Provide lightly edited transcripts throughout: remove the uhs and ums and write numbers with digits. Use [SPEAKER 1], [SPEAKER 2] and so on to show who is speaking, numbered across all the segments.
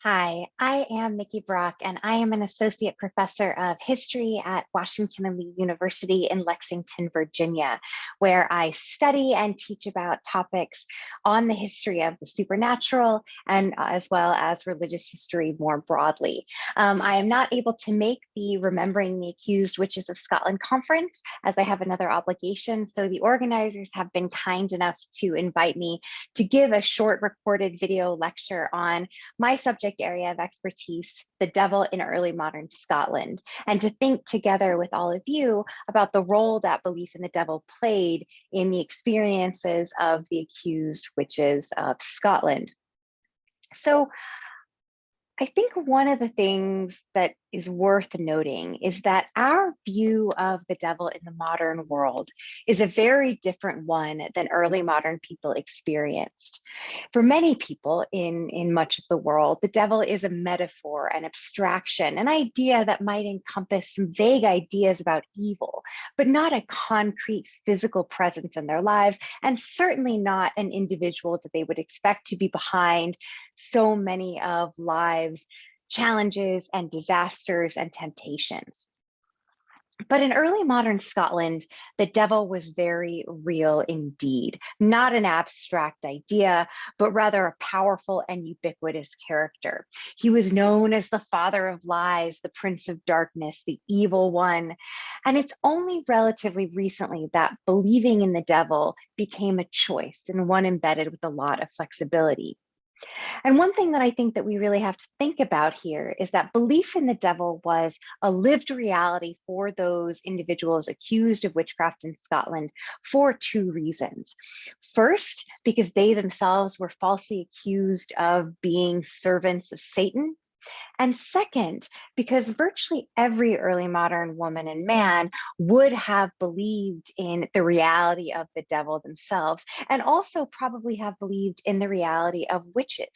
[SPEAKER 1] Hi, I am Mikki Brock, and I am an associate professor of history at Washington and Lee University in Lexington, Virginia, where I study and teach about topics on the history of the supernatural and as well as religious history more broadly. I am not able to make the Remembering the Accused Witches of Scotland conference as I have another obligation, so the organizers have been kind enough to invite me to give a short recorded video lecture on my subject area of expertise, the devil in early modern Scotland, and to think together with all of you about the role that belief in the devil played in the experiences of the accused witches of Scotland. So I think one of the things that is worth noting is that our view of the devil in the modern world is a very different one than early modern people experienced. For many people in much of the world, the devil is a metaphor, an abstraction, an idea that might encompass some vague ideas about evil, but not a concrete physical presence in their lives, and certainly not an individual that they would expect to be behind so many of lives' challenges and disasters and temptations. But in early modern Scotland, the devil was very real indeed, not an abstract idea, but rather a powerful and ubiquitous character. He was known as the father of lies, the prince of darkness, the evil one. And it's only relatively recently that believing in the devil became a choice and one embedded with a lot of flexibility. And one thing that I think that we really have to think about here is that belief in the devil was a lived reality for those individuals accused of witchcraft in Scotland for two reasons. First, because they themselves were falsely accused of being servants of Satan. And second, because virtually every early modern woman and man would have believed in the reality of the devil themselves, and also probably have believed in the reality of witches,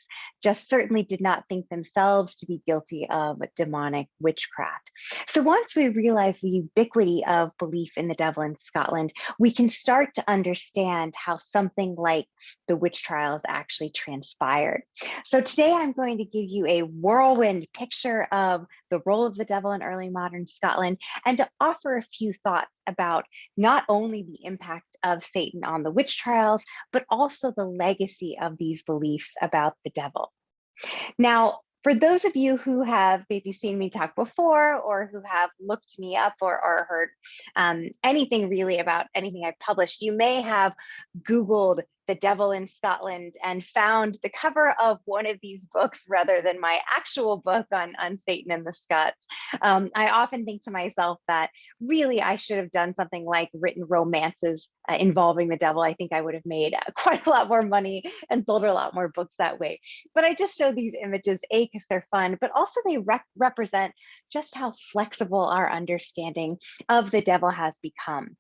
[SPEAKER 1] just certainly did not think themselves to be guilty of demonic witchcraft. So once we realize the ubiquity of belief in the devil in Scotland, we can start to understand how something like the witch trials actually transpired. So today I'm going to give you a whirlwind picture of the role of the devil in early modern Scotland and to offer a few thoughts about not only the impact of Satan on the witch trials, but also the legacy of these beliefs about the devil. Now, for those of you who have maybe seen me talk before or who have looked me up or heard anything really about anything I've published, you may have Googled the devil in Scotland and found the cover of one of these books rather than my actual book on Satan and the Scots. I often think to myself that really I should have done something like written romances involving the devil. I think I would have made quite a lot more money and sold a lot more books that way. But I just show these images, A, because they're fun, but also they represent just how flexible our understanding of the devil has become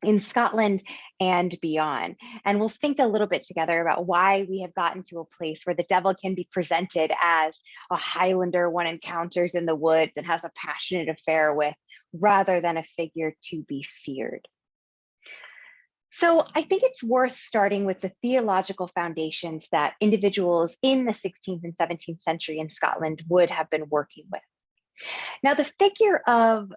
[SPEAKER 1] in Scotland and beyond. And we'll think a little bit together about why we have gotten to a place where the devil can be presented as a Highlander one encounters in the woods and has a passionate affair with, rather than a figure to be feared. So I think it's worth starting with the theological foundations that individuals in the 16th and 17th century in Scotland would have been working with. Now, the figure of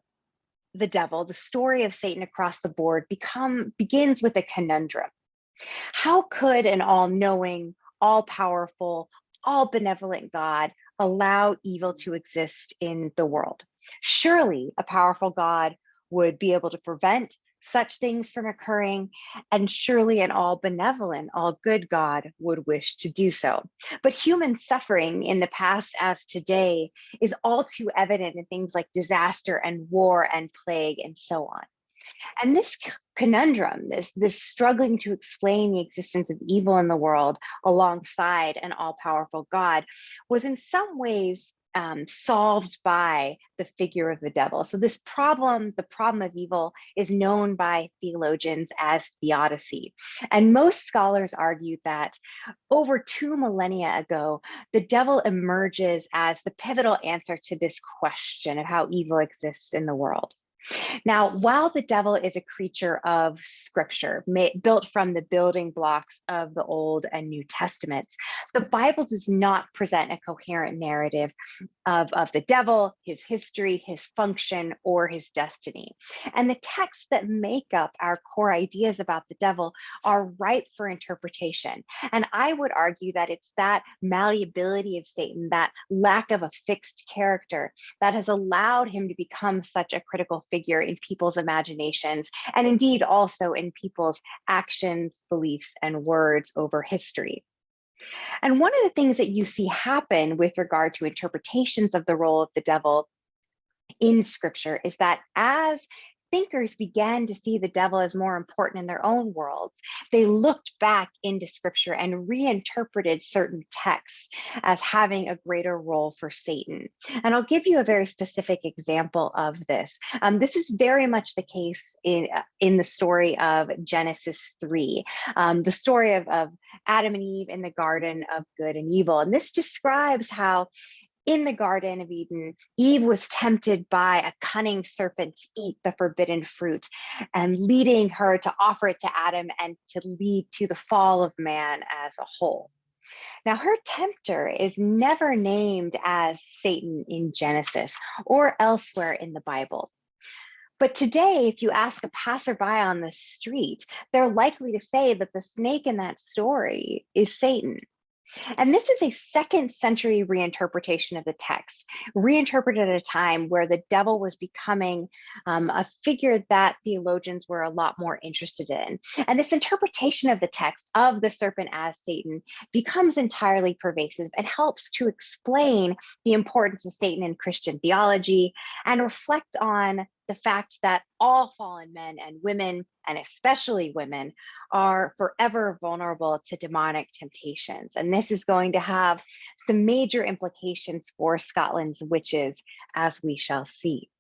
[SPEAKER 1] the devil, the story of Satan across the board, begins with a conundrum. How could an all-knowing, all-powerful, all-benevolent God allow evil to exist in the world? Surely a powerful God would be able to prevent such things from occurring, and surely an all-benevolent, all-good God would wish to do so. But human suffering in the past as today is all too evident in things like disaster and war and plague and so on. And this conundrum, this struggling to explain the existence of evil in the world alongside an all-powerful God, was in some ways solved by the figure of the devil. So this problem, the problem of evil, is known by theologians as theodicy. And most scholars argue that over 2 millennia ago, the devil emerges as the pivotal answer to this question of how evil exists in the world. Now, while the devil is a creature of scripture, built from the building blocks of the Old and New Testaments, the Bible does not present a coherent narrative of the devil, his history, his function, or his destiny. And the texts that make up our core ideas about the devil are ripe for interpretation. And I would argue that it's that malleability of Satan, that lack of a fixed character, that has allowed him to become such a critical figure in people's imaginations, and indeed also in people's actions, beliefs, and words over history. And one of the things that you see happen with regard to interpretations of the role of the devil in scripture is that as thinkers began to see the devil as more important in their own worlds, they looked back into scripture and reinterpreted certain texts as having a greater role for Satan. And I'll give you a very specific example of this. This is very much the case in the story of Genesis 3, the story of Adam and Eve in the Garden of Good and Evil. And this describes how in the Garden of Eden, Eve was tempted by a cunning serpent to eat the forbidden fruit, and leading her to offer it to Adam and to lead to the fall of man as a whole. Now, her tempter is never named as Satan in Genesis or elsewhere in the Bible. But today, if you ask a passerby on the street, they're likely to say that the snake in that story is Satan. And this is a second century reinterpretation of the text, reinterpreted at a time where the devil was becoming a figure that theologians were a lot more interested in. And this interpretation of the text of the serpent as Satan becomes entirely pervasive and helps to explain the importance of Satan in Christian theology and reflect on the fact that all fallen men and women, and especially women, are forever vulnerable to demonic temptations. And this is going to have some major implications for Scotland's witches, as we shall see.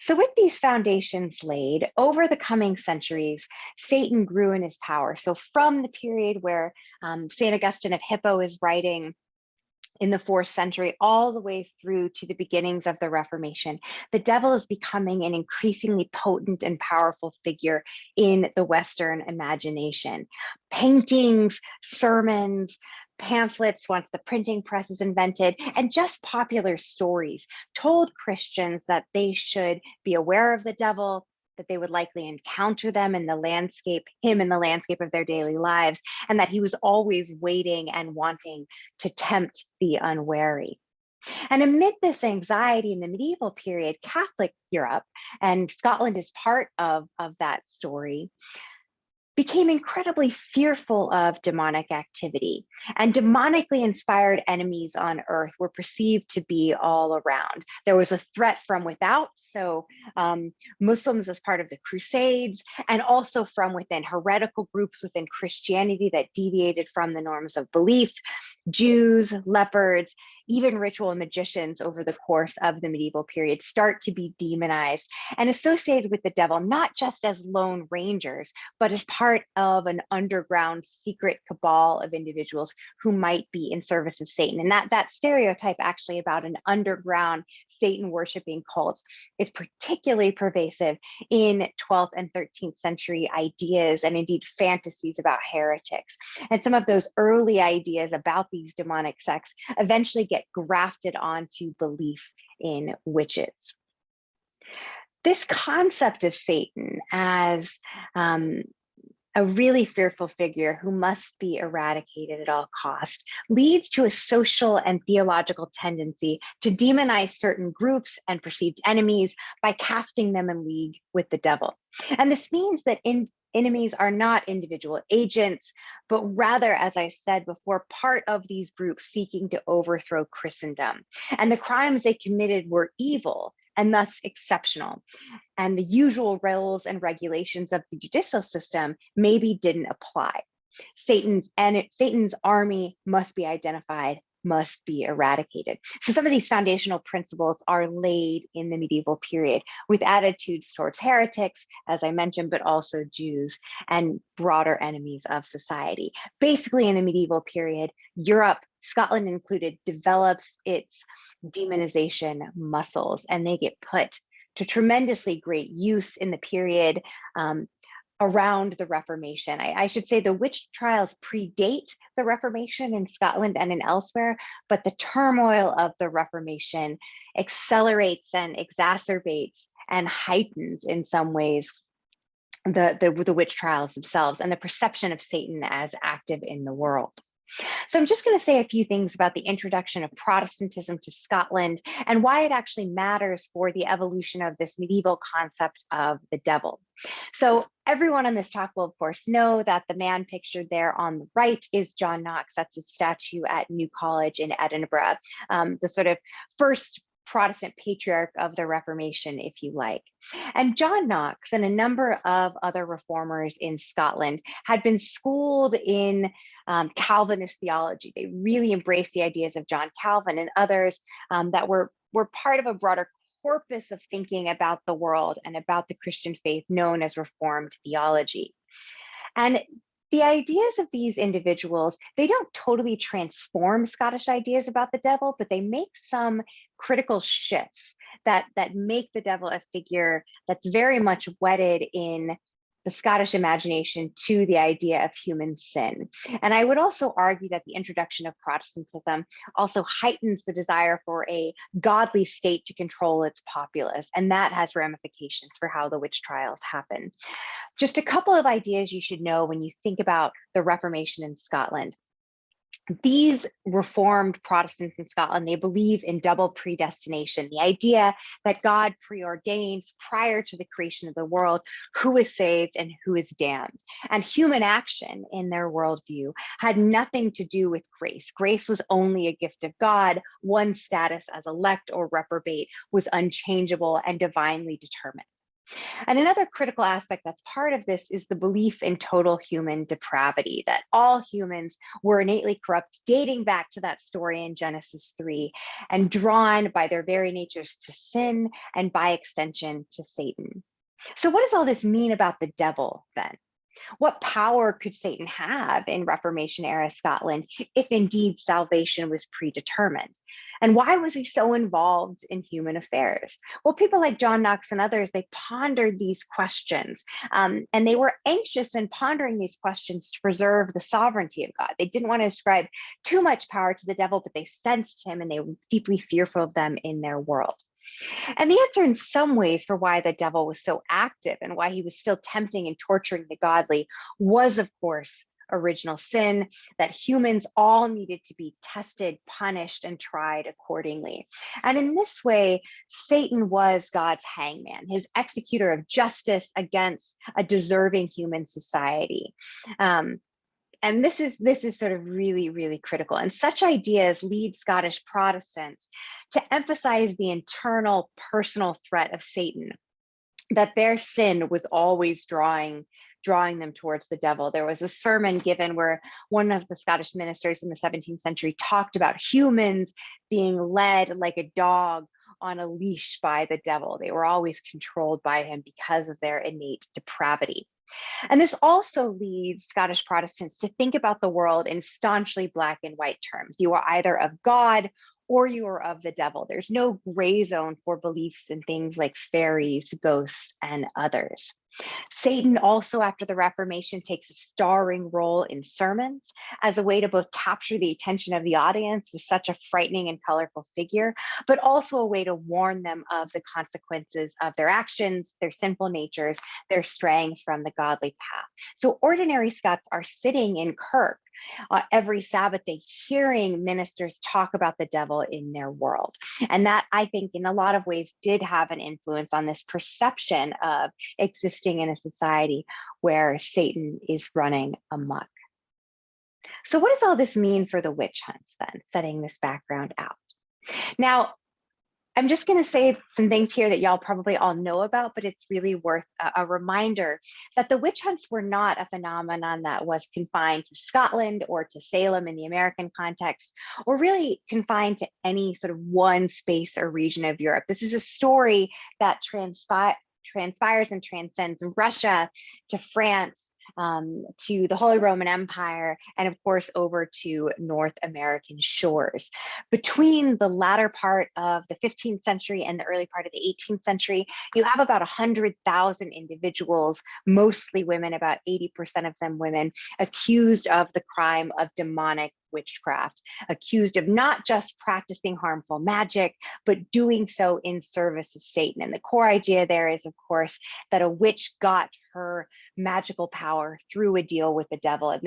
[SPEAKER 1] So with these foundations laid, over the coming centuries, Satan grew in his power. So from the period where St. Augustine of Hippo is writing in the 4th century, all the way through to the beginnings of the Reformation, the devil is becoming an increasingly potent and powerful figure in the Western imagination. Paintings, sermons, pamphlets, once the printing press is invented, and just popular stories told Christians that they should be aware of the devil, that they would likely encounter him in the landscape of their daily lives, and that he was always waiting and wanting to tempt the unwary. And amid this anxiety in the medieval period, Catholic Europe, and Scotland is part of that story, became incredibly fearful of demonic activity, and demonically inspired enemies on earth were perceived to be all around. There was a threat from without, so Muslims as part of the Crusades, and also from within, heretical groups within Christianity that deviated from the norms of belief, Jews, leopards, even ritual magicians over the course of the medieval period start to be demonized and associated with the devil, not just as lone rangers, but as part of an underground secret cabal of individuals who might be in service of Satan. And that stereotype actually about an underground Satan worshiping cult is particularly pervasive in 12th and 13th century ideas and indeed fantasies about heretics. And some of those early ideas about these demonic sects eventually get grafted onto belief in witches. This concept of Satan as a really fearful figure who must be eradicated at all costs leads to a social and theological tendency to demonize certain groups and perceived enemies by casting them in league with the devil. And this means that enemies are not individual agents, but rather, as I said before, part of these groups seeking to overthrow Christendom. And the crimes they committed were evil and thus exceptional. And the usual rules and regulations of the judicial system maybe didn't apply. Satan's army must be identified, must be eradicated. So some of these foundational principles are laid in the medieval period with attitudes towards heretics, as I mentioned, but also Jews and broader enemies of society. Basically, in the medieval period, Europe, Scotland included, develops its demonization muscles, and they get put to tremendously great use in the period around the Reformation. I should say the witch trials predate the Reformation in Scotland and in elsewhere, but the turmoil of the Reformation accelerates and exacerbates and heightens in some ways the witch trials themselves and the perception of Satan as active in the world. So I'm just going to say a few things about the introduction of Protestantism to Scotland and why it actually matters for the evolution of this medieval concept of the devil. So everyone on this talk will, of course, know that the man pictured there on the right is John Knox. That's a statue at New College in Edinburgh, the sort of first Protestant patriarch of the Reformation, if you like. And John Knox and a number of other reformers in Scotland had been schooled in Calvinist theology. They really embraced the ideas of John Calvin and others that were part of a broader corpus of thinking about the world and about the Christian faith known as Reformed theology. And the ideas of these individuals, they don't totally transform Scottish ideas about the devil, but they make some critical shifts that make the devil a figure that's very much wedded in the Scottish imagination to the idea of human sin. And I would also argue that the introduction of Protestantism also heightens the desire for a godly state to control its populace, and that has ramifications for how the witch trials happen. Just a couple of ideas you should know when you think about the Reformation in Scotland. These Reformed Protestants in Scotland, they believe in double predestination, the idea that God preordains prior to the creation of the world who is saved and who is damned. And human action in their worldview had nothing to do with grace. Grace was only a gift of God. One's status as elect or reprobate was unchangeable and divinely determined. And another critical aspect that's part of this is the belief in total human depravity, that all humans were innately corrupt, dating back to that story in Genesis 3, and drawn by their very natures to sin and by extension to Satan. So what does all this mean about the devil then? What power could Satan have in Reformation era Scotland if indeed salvation was predetermined? And why was he so involved in human affairs? Well, people like John Knox and others, they pondered these questions, and they were anxious in pondering these questions to preserve the sovereignty of God. They didn't want to ascribe too much power to the devil, but they sensed him and they were deeply fearful of them in their world. And the answer in some ways for why the devil was so active and why he was still tempting and torturing the godly was, of course, original sin, that humans all needed to be tested, punished, and tried accordingly. And in this way, Satan was God's hangman, his executor of justice against a deserving human society. And this is sort of really critical. And such ideas lead Scottish Protestants to emphasize the internal personal threat of Satan, that their sin was always drawing them towards the devil. There was a sermon given where one of the Scottish ministers in the 17th century talked about humans being led like a dog on a leash by the devil. They were always controlled by him because of their innate depravity. And this also leads Scottish Protestants to think about the world in staunchly black and white terms. You are either of God or you are of the devil. There's no gray zone for beliefs in things like fairies, ghosts, and others. Satan also, after the Reformation, takes a starring role in sermons as a way to both capture the attention of the audience with such a frightening and colorful figure, but also a way to warn them of the consequences of their actions, their sinful natures, their strayings from the godly path. So ordinary Scots are sitting in kirk every Sabbath day, hearing ministers talk about the devil in their world. And that, I think, in a lot of ways did have an influence on this perception of existing in a society where Satan is running amok. So what does all this mean for the witch hunts then, setting this background out? Now, I'm just going to say some things here that y'all probably all know about, but it's really worth a reminder that the witch hunts were not a phenomenon that was confined to Scotland or to Salem in the American context, or really confined to any sort of one space or region of Europe. This is a story that transpires and transcends Russia to France, to the Holy Roman Empire, and of course over to North American shores. Between the latter part of the 15th century and the early part of the 18th century, you have about 100,000 individuals, mostly women, about 80% of them women, accused of the crime of demonic witchcraft, accused of not just practicing harmful magic, but doing so in service of Satan. And the core idea there is, of course, that a witch got her magical power through a deal with the devil. And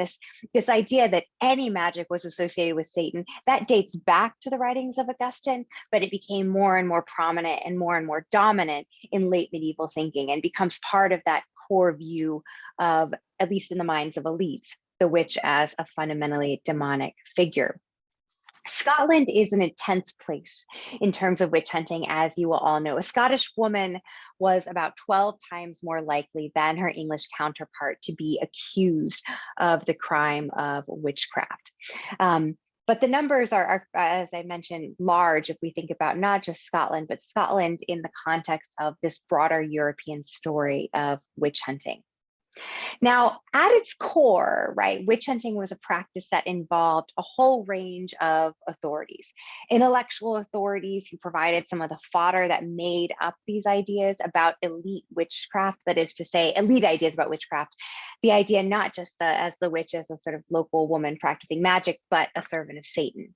[SPEAKER 1] this idea that any magic was associated with Satan, that dates back to the writings of Augustine, but it became more and more prominent and more dominant in late medieval thinking, and becomes part of that core view of, at least in the minds of elites, the witch as a fundamentally demonic figure. Scotland is an intense place in terms of witch hunting, as you will all know. A Scottish woman was about 12 times more likely than her English counterpart to be accused of the crime of witchcraft. But the numbers are, as I mentioned, large if we think about not just Scotland, but Scotland in the context of this broader European story of witch hunting. Now, at its core, right, witch hunting was a practice that involved a whole range of authorities, intellectual authorities who provided some of the fodder that made up these ideas about elite witchcraft, that is to say, elite ideas about witchcraft, the idea not just as the witch as a sort of local woman practicing magic, but a servant of Satan.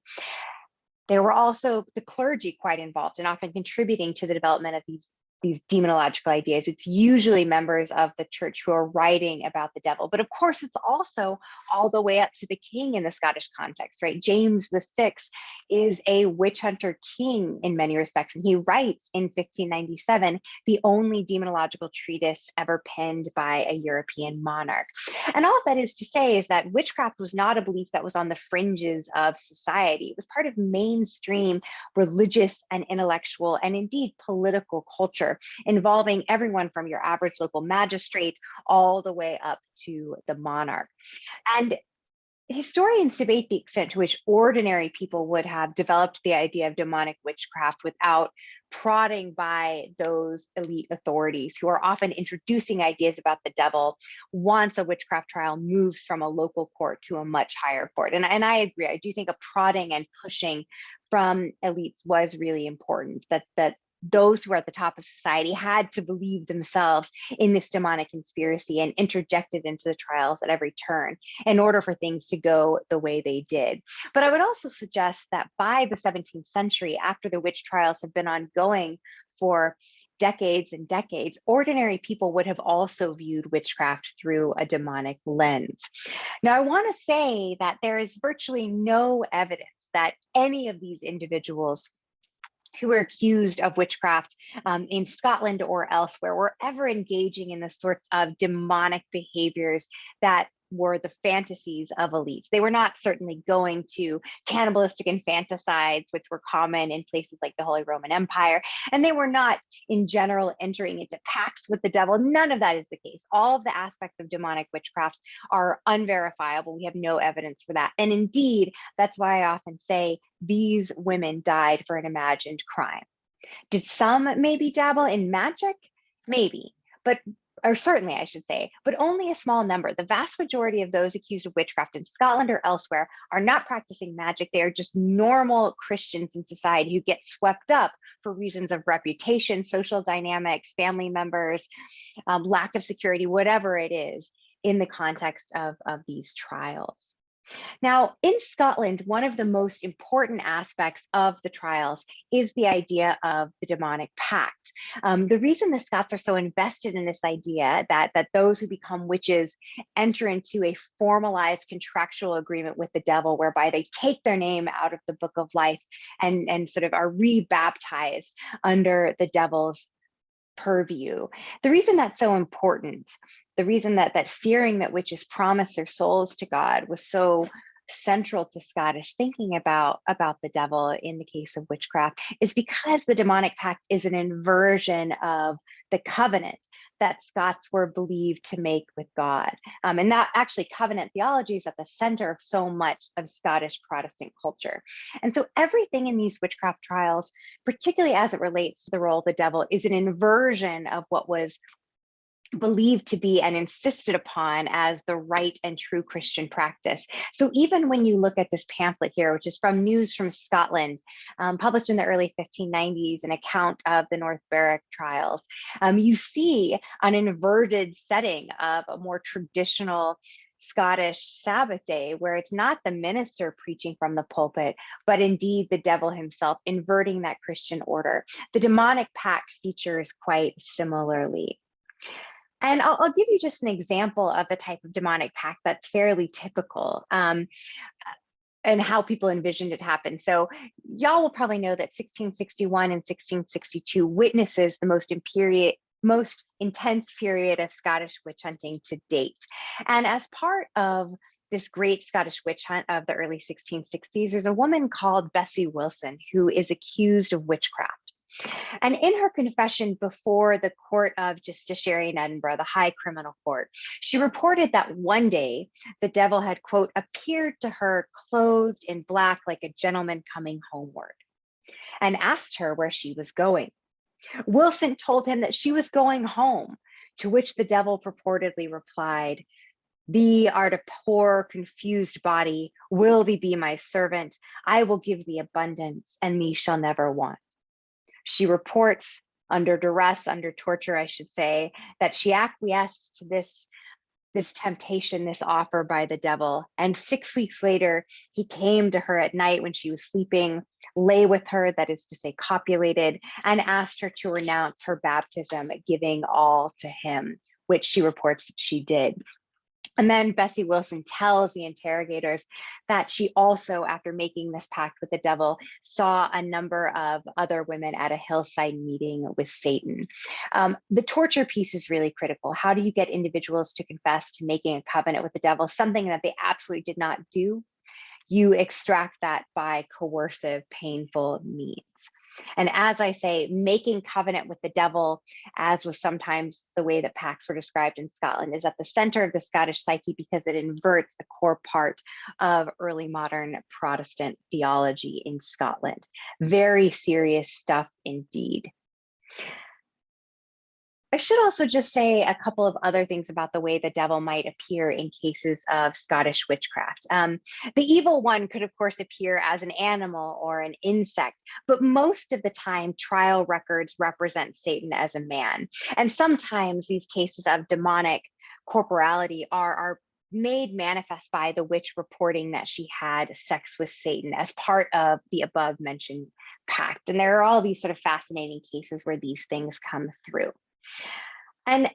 [SPEAKER 1] There were also the clergy quite involved and often contributing to the development of these demonological ideas. It's usually members of the church who are writing about the devil, but of course it's also all the way up to the king in the Scottish context, right? James VI is a witch hunter king in many respects, and he writes in 1597 the only demonological treatise ever penned by a European monarch. And all that is to say is that witchcraft was not a belief that was on the fringes of society. It was part of mainstream religious and intellectual and indeed political culture, involving everyone from your average local magistrate all the way up to the monarch. And historians debate the extent to which ordinary people would have developed the idea of demonic witchcraft without prodding by those elite authorities who are often introducing ideas about the devil once a witchcraft trial moves from a local court to a much higher court. And I agree, I do think a prodding and pushing from elites was really important, that those who are at the top of society had to believe themselves in this demonic conspiracy and interjected into the trials at every turn in order for things to go the way they did. But I would also suggest that by the 17th century, after the witch trials have been ongoing for decades and decades, ordinary people would have also viewed witchcraft through a demonic lens. Now, I want to say that there is virtually no evidence that any of these individuals who were accused of witchcraft in Scotland or elsewhere were ever engaging in the sorts of demonic behaviors that were the fantasies of elites. They were not certainly going to cannibalistic infanticides, which were common in places like the Holy Roman Empire. And they were not, in general, entering into pacts with the devil. None of that is the case. All of the aspects of demonic witchcraft are unverifiable. We have no evidence for that. And indeed, that's why I often say these women died for an imagined crime. Did some maybe dabble in magic? Maybe, or certainly I should say, but only a small number. The vast majority of those accused of witchcraft in Scotland or elsewhere are not practicing magic. They are just normal Christians in society who get swept up for reasons of reputation, social dynamics, family members, lack of security, whatever it is, in the context of these trials. Now, in Scotland, one of the most important aspects of the trials is the idea of the demonic pact. The reason the Scots are so invested in this idea that those who become witches enter into a formalized contractual agreement with the devil, whereby they take their name out of the book of life and sort of are rebaptized under the devil's purview. The reason that's so important, the reason that fearing that witches promise their souls to God was so central to Scottish thinking about the devil in the case of witchcraft is because the demonic pact is an inversion of the covenant that Scots were believed to make with God. And that actually covenant theology is at the center of so much of Scottish Protestant culture. And so everything in these witchcraft trials, particularly as it relates to the role of the devil, is an inversion of what was believed to be and insisted upon as the right and true Christian practice. So even when you look at this pamphlet here, which is from News from Scotland, published in the early 1590s, an account of the North Berwick trials, you see an inverted setting of a more traditional Scottish Sabbath day, where it's not the minister preaching from the pulpit, but indeed the devil himself, inverting that Christian order. The demonic pact features quite similarly. And I'll give you just an example of the type of demonic pact that's fairly typical, and how people envisioned it happen. So y'all will probably know that 1661 and 1662 witnesses the most intense period of Scottish witch hunting to date. And as part of this great Scottish witch hunt of the early 1660s, there's a woman called Bessie Wilson who is accused of witchcraft. And in her confession before the Court of Justiciary in Edinburgh, the High Criminal Court, she reported that one day the devil had, quote, appeared to her clothed in black like a gentleman coming homeward, and asked her where she was going. Wilson told him that she was going home, to which the devil purportedly replied, "Thee art a poor, confused body. Will thee be my servant? I will give thee abundance, and thee shall never want." She reports under duress, under torture, I should say, that she acquiesced to this temptation, this offer by the devil. And 6 weeks later, he came to her at night when she was sleeping, lay with her, that is to say, copulated, and asked her to renounce her baptism, giving all to him, which she reports she did. And then Bessie Wilson tells the interrogators that she also, after making this pact with the devil, saw a number of other women at a hillside meeting with Satan. The torture piece is really critical. How do you get individuals to confess to making a covenant with the devil, something that they absolutely did not do? You extract that by coercive, painful means. And as I say, making covenant with the devil, as was sometimes the way that pacts were described in Scotland, is at the center of the Scottish psyche because it inverts a core part of early modern Protestant theology in Scotland. Very serious stuff indeed. I should also just say a couple of other things about the way the devil might appear in cases of Scottish witchcraft. The evil one could, of course, appear as an animal or an insect, but most of the time, trial records represent Satan as a man. And sometimes these cases of demonic corporality are made manifest by the witch reporting that she had sex with Satan as part of the above mentioned pact. And there are all these sort of fascinating cases where these things come through. And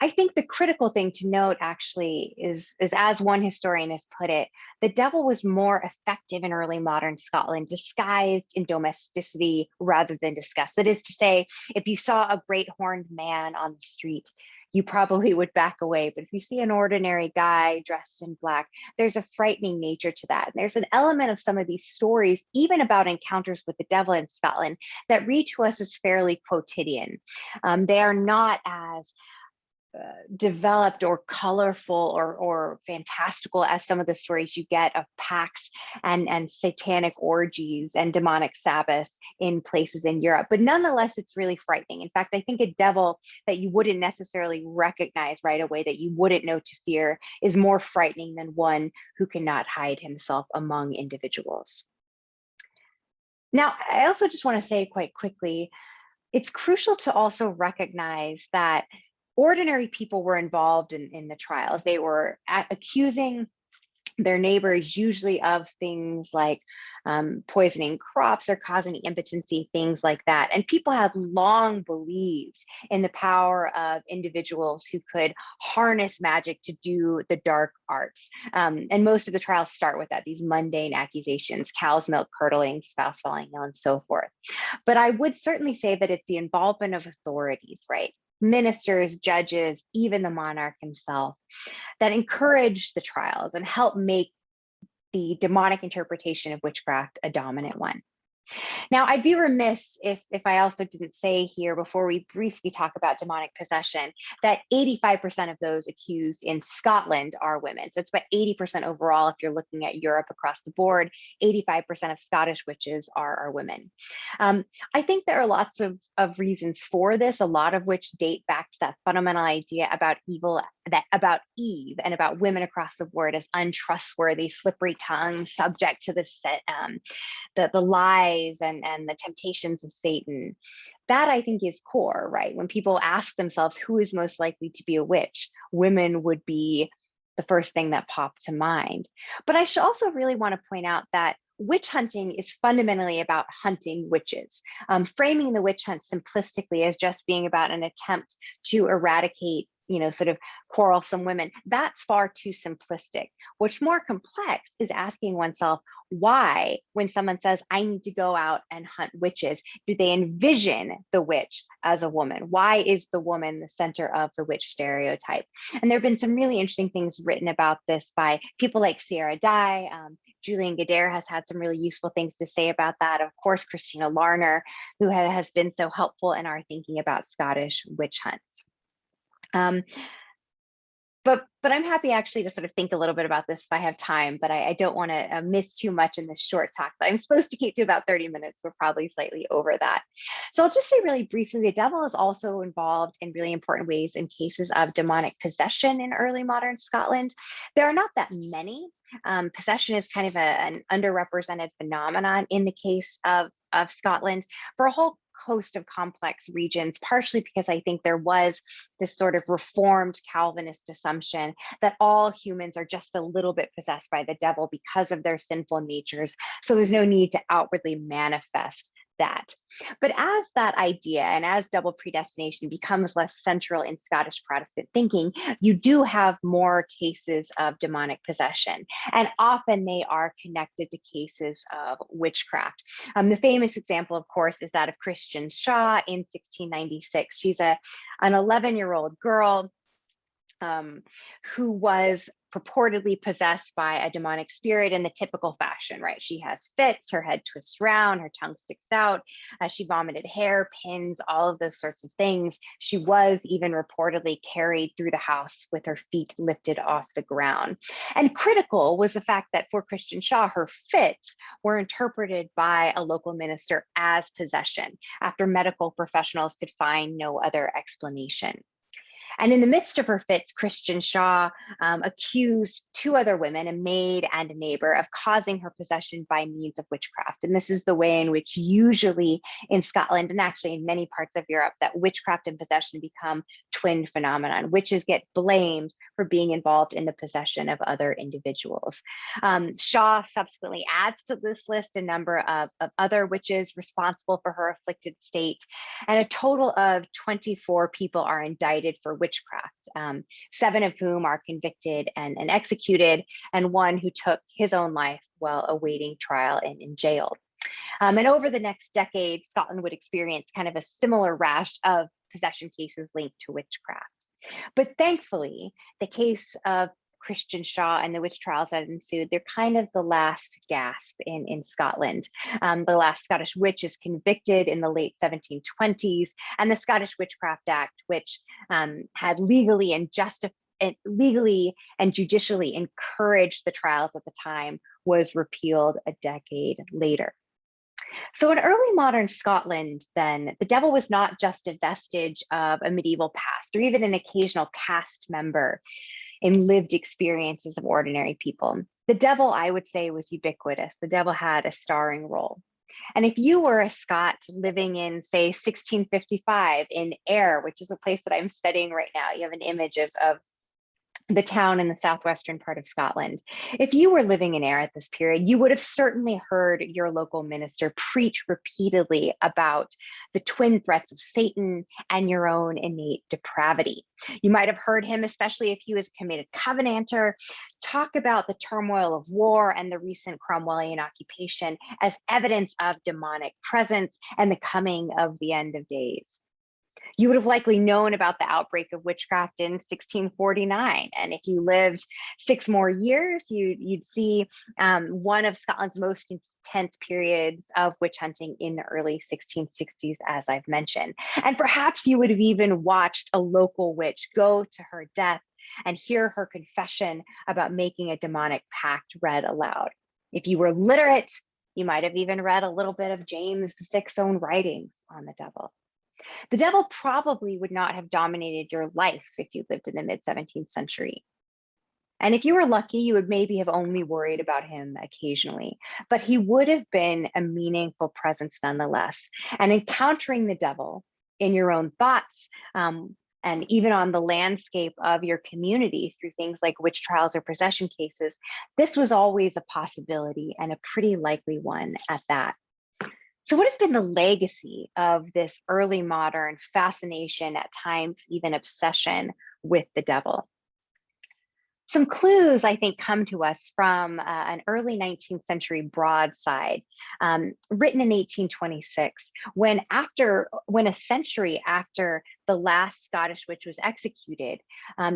[SPEAKER 1] I think the critical thing to note actually is as one historian has put it, the devil was more effective in early modern Scotland, disguised in domesticity rather than disgust. That is to say, if you saw a great horned man on the street, you probably would back away. But if you see an ordinary guy dressed in black, there's a frightening nature to that. And there's an element of some of these stories, even about encounters with the devil in Scotland, that read to us as fairly quotidian. They are not as developed or colorful or fantastical as some of the stories you get of pacts and satanic orgies and demonic sabbaths in places in Europe. But nonetheless, it's really frightening. In fact, I think a devil that you wouldn't necessarily recognize right away, that you wouldn't know to fear, is more frightening than one who cannot hide himself among individuals. Now, I also just want to say quite quickly, it's crucial to also recognize that ordinary people were involved in the trials. They were accusing their neighbors usually of things like poisoning crops or causing impotency, things like that. And people had long believed in the power of individuals who could harness magic to do the dark arts. And most of the trials start with that, these mundane accusations, cow's milk curdling, spouse falling ill, and so forth. But I would certainly say that it's the involvement of authorities, right? Ministers, judges, even the monarch himself, that encouraged the trials and helped make the demonic interpretation of witchcraft a dominant one. Now, I'd be remiss if I also didn't say here before we briefly talk about demonic possession that 85% of those accused in Scotland are women. So it's about 80% overall if you're looking at Europe across the board. 85% of Scottish witches are women. I think there are lots of reasons for this, a lot of which date back to that fundamental idea about evil, about Eve and about women across the board as untrustworthy, slippery tongues, subject to the lies and the temptations of Satan. That I think is core, right? When people ask themselves who is most likely to be a witch, women would be the first thing that popped to mind. But I should also really want to point out that witch hunting is fundamentally about hunting witches. Framing the witch hunt simplistically as just being about an attempt to eradicate, sort of quarrelsome women, that's far too simplistic. What's more complex is asking oneself why, when someone says, I need to go out and hunt witches, do they envision the witch as a woman? Why is the woman the center of the witch stereotype? And there have been some really interesting things written about this by people like Sierra Dye. Julian Gader has had some really useful things to say about that. Of course, Christina Larner, who has been so helpful in our thinking about Scottish witch hunts. But I'm happy actually to sort of think a little bit about this if I have time, but I don't want to miss too much in this short talk that I'm supposed to keep to about 30 minutes. We're probably slightly over that. So I'll just say really briefly, the devil is also involved in really important ways in cases of demonic possession in early modern Scotland. There are not that many. Possession is kind of an underrepresented phenomenon in the case of Scotland for a whole host of complex regions, partially because I think there was this sort of reformed Calvinist assumption that all humans are just a little bit possessed by the devil because of their sinful natures. So there's no need to outwardly manifest that. But as that idea and as double predestination becomes less central in Scottish Protestant thinking, you do have more cases of demonic possession. And often they are connected to cases of witchcraft. The famous example, of course, is that of Christian Shaw in 1696. She's an 11-year-old girl who was purportedly possessed by a demonic spirit in the typical fashion, right? She has fits, her head twists around, her tongue sticks out, she vomited hair, pins, all of those sorts of things. She was even reportedly carried through the house with her feet lifted off the ground. And critical was the fact that for Christian Shaw, her fits were interpreted by a local minister as possession after medical professionals could find no other explanation. And in the midst of her fits, Christian Shaw accused two other women, a maid and a neighbor, of causing her possession by means of witchcraft. And this is the way in which usually in Scotland and actually in many parts of Europe that witchcraft and possession become twin phenomenon. Witches get blamed for being involved in the possession of other individuals. Shaw subsequently adds to this list a number of other witches responsible for her afflicted state. And a total of 24 people are indicted for witchcraft, 7 of whom are convicted and executed, and 1 who took his own life while awaiting trial and in jail. And over the next decade, Scotland would experience kind of a similar rash of possession cases linked to witchcraft. But thankfully, the case of Christian Shaw and the witch trials that ensued, they're kind of the last gasp in Scotland. The last Scottish witch is convicted in the late 1720s, and the Scottish Witchcraft Act, which had legally and judicially encouraged the trials at the time, was repealed a decade later. So in early modern Scotland, then, the devil was not just a vestige of a medieval past or even an occasional cast member in lived experiences of ordinary people. The devil, I would say, was ubiquitous. The devil had a starring role. And if you were a Scot living in, say, 1655 in Ayr, which is a place that I'm studying right now, you have an image of the town in the southwestern part of Scotland. If you were living in Ayr at this period, you would have certainly heard your local minister preach repeatedly about the twin threats of Satan and your own innate depravity. You might have heard him, especially if he was a committed covenanter, talk about the turmoil of war and the recent Cromwellian occupation as evidence of demonic presence and the coming of the end of days. You would have likely known about the outbreak of witchcraft in 1649. And if you lived 6 more years, you'd see one of Scotland's most intense periods of witch hunting in the early 1660s, as I've mentioned. And perhaps you would have even watched a local witch go to her death and hear her confession about making a demonic pact read aloud. If you were literate, you might have even read a little bit of James VI's own writings on the devil. The devil probably would not have dominated your life if you lived in the mid-17th century. And if you were lucky, you would maybe have only worried about him occasionally, but he would have been a meaningful presence nonetheless. And encountering the devil in your own thoughts, and even on the landscape of your community through things like witch trials or possession cases, this was always a possibility, and a pretty likely one at that. So what has been the legacy of this early modern fascination, at times even obsession, with the devil? Some clues, I think, come to us from an early 19th century broadside written in 1826, when a century after the last Scottish witch was executed.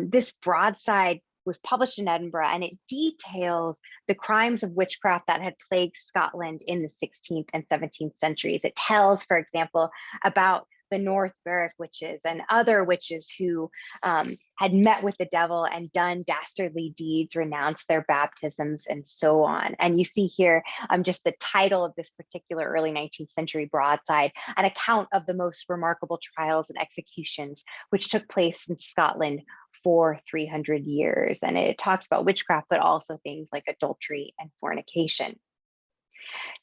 [SPEAKER 1] This broadside was published in Edinburgh, and it details the crimes of witchcraft that had plagued Scotland in the 16th and 17th centuries. It tells, for example, about the North Berwick witches and other witches who had met with the devil and done dastardly deeds, renounced their baptisms, and so on. And you see here just the title of this particular early 19th century broadside, an account of the most remarkable trials and executions which took place in Scotland for 300 years. And it talks about witchcraft, but also things like adultery and fornication.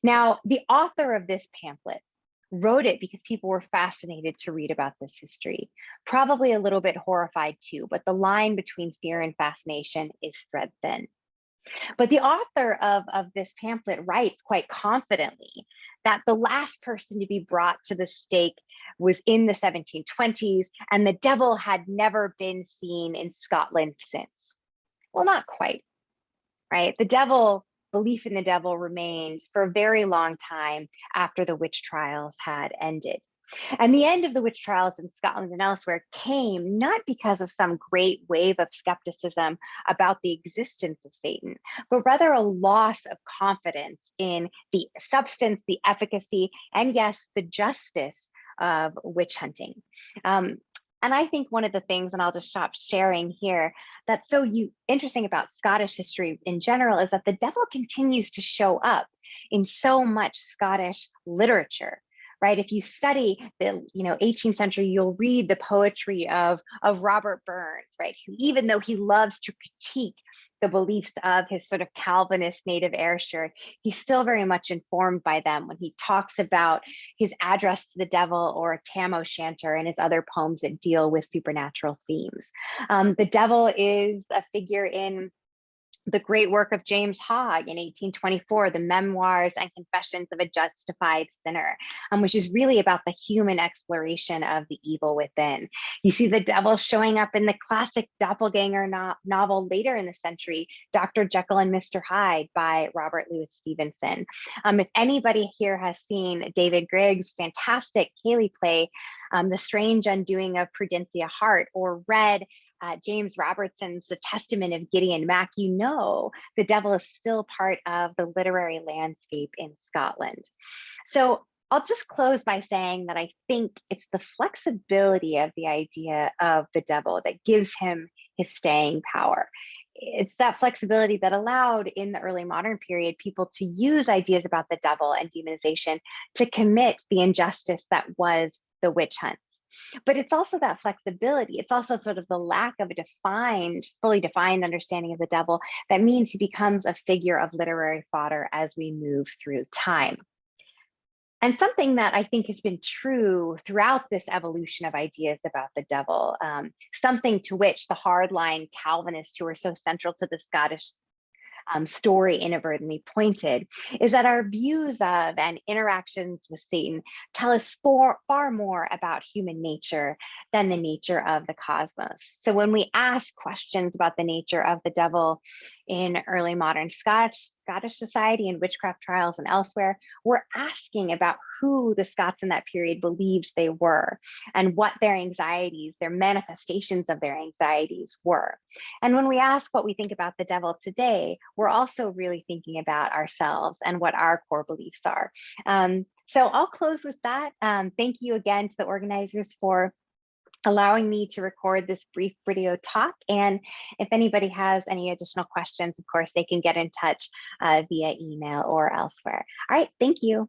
[SPEAKER 1] Now, the author of this pamphlet wrote it because people were fascinated to read about this history, probably a little bit horrified too, but the line between fear and fascination is thread thin. But the author of this pamphlet writes quite confidently that the last person to be brought to the stake was in the 1720s, and the devil had never been seen in Scotland since. Well, not quite, right? Belief in the devil remained for a very long time after the witch trials had ended. And the end of the witch trials in Scotland and elsewhere came not because of some great wave of skepticism about the existence of Satan, but rather a loss of confidence in the substance, the efficacy, and yes, the justice of witch hunting. And I think one of the things, and I'll just stop sharing here, that's so interesting about Scottish history in general is that the devil continues to show up in so much Scottish literature, right? If you study the 18th century, you'll read the poetry of Robert Burns, right? Who, even though he loves to critique the beliefs of his sort of Calvinist native Ayrshire, he's still very much informed by them when he talks about his address to the devil or Tam O'Shanter and his other poems that deal with supernatural themes. The devil is a figure in the great work of James Hogg in 1824, the Memoirs and Confessions of a Justified Sinner, which is really about the human exploration of the evil within. You see the devil showing up in the classic doppelganger novel later in the century, Dr. Jekyll and Mr. Hyde by Robert Louis Stevenson. If anybody here has seen David Grigg's fantastic Cayley play, The Strange Undoing of Prudencia Hart, or read James Robertson's The Testament of Gideon Mack, you know the devil is still part of the literary landscape in Scotland. So I'll just close by saying that I think it's the flexibility of the idea of the devil that gives him his staying power. It's that flexibility that allowed in the early modern period people to use ideas about the devil and demonization to commit the injustice that was the witch hunts. But it's also that flexibility. It's also sort of the lack of a fully defined understanding of the devil that means he becomes a figure of literary fodder as we move through time. And something that I think has been true throughout this evolution of ideas about the devil, something to which the hardline Calvinists who are so central to the Scottish story inadvertently pointed, is that our views of and interactions with Satan tell us far more about human nature than the nature of the cosmos. So when we ask questions about the nature of the devil in early modern Scottish society and witchcraft trials and elsewhere were asking about who the Scots in that period believed they were and what their anxieties, their manifestations of their anxieties were. And when we ask what we think about the devil today, we're also really thinking about ourselves and what our core beliefs are. So I'll close with that. Thank you again to the organizers for allowing me to record this brief video talk. And if anybody has any additional questions, of course, they can get in touch via email or elsewhere. All right, thank you.